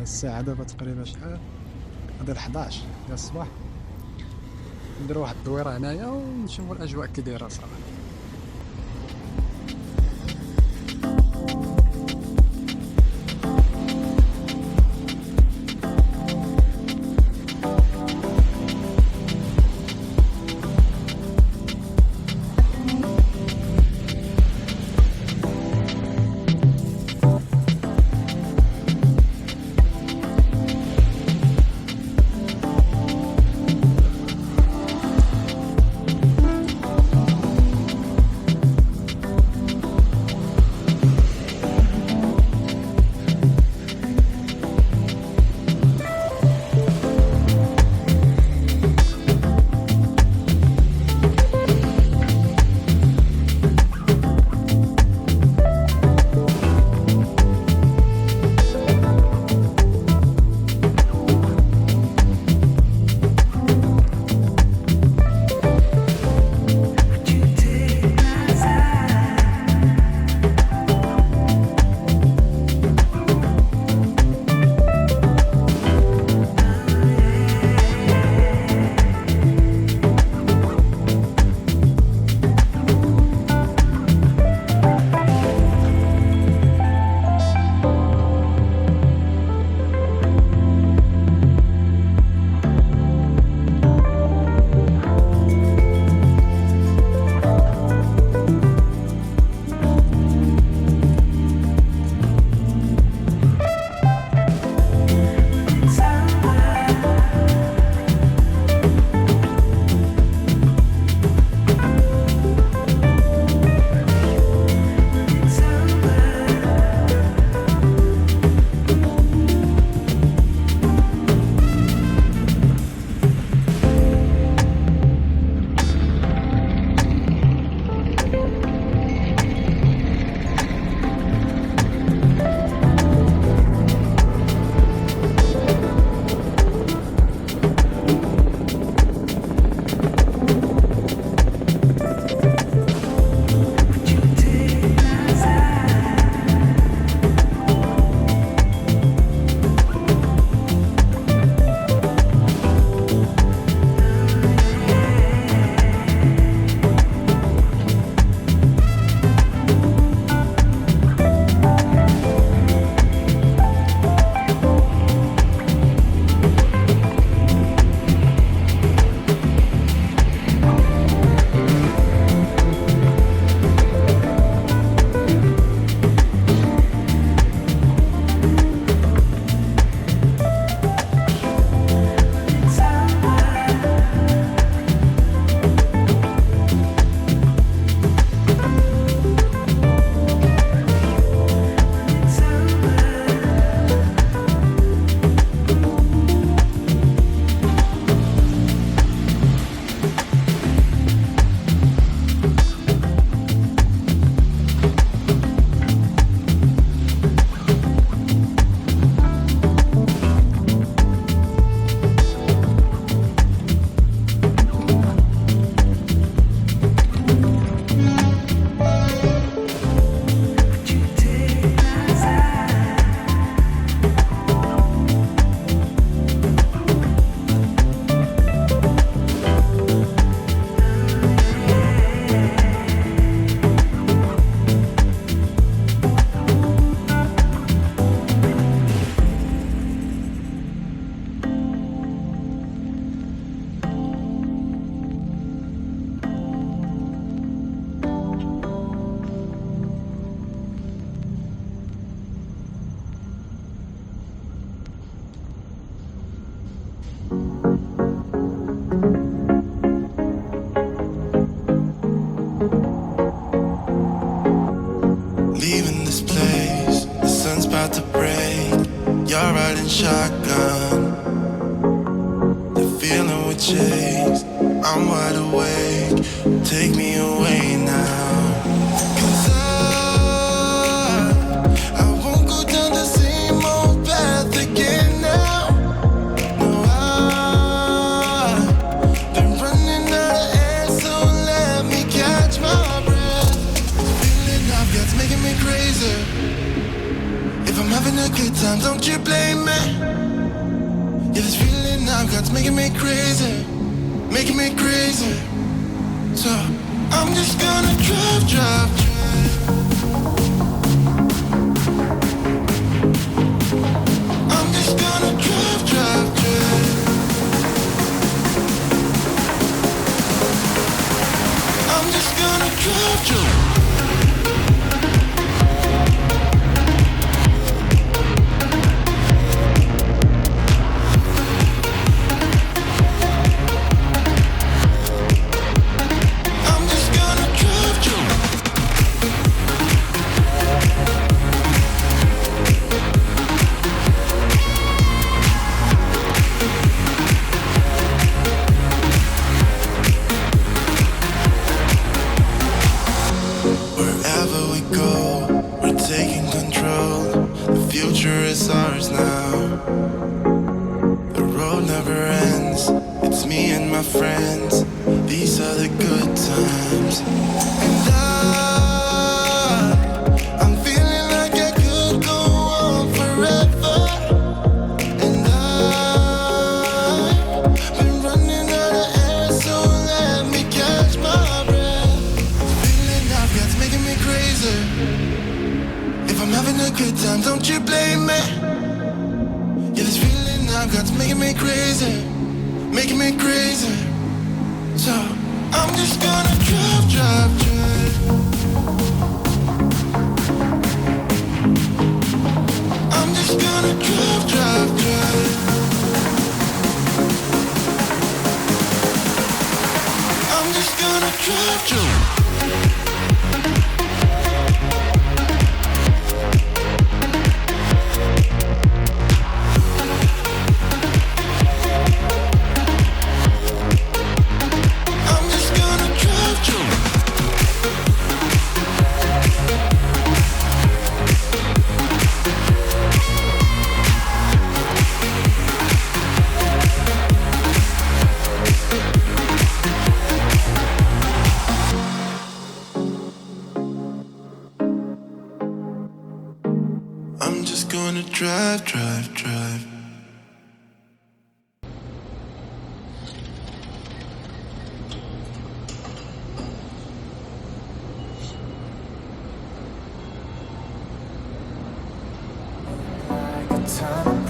الساعة دابا تقريبا شحال؟ غادي 11 ديال الصباح. نديرو واحد الدويرة هنايا ونشوفو الأجواء كي دايرة صراحة. shotgun. The feeling we chase, I'm wide awake. Take me away now. 'Cause I won't go down the same old path again now. No, I've been running out of air, so let me catch my breath. This feeling I've got's making me crazy. If I'm having a good time, time, don't you blame me. Yeah, this feeling I've got's making me crazy, making me crazy. So I'm just gonna drive, drive, drive. I'm just gonna drive, drive, drive. I'm just gonna drive, drive. Drive, drive, drive. Like a tunnel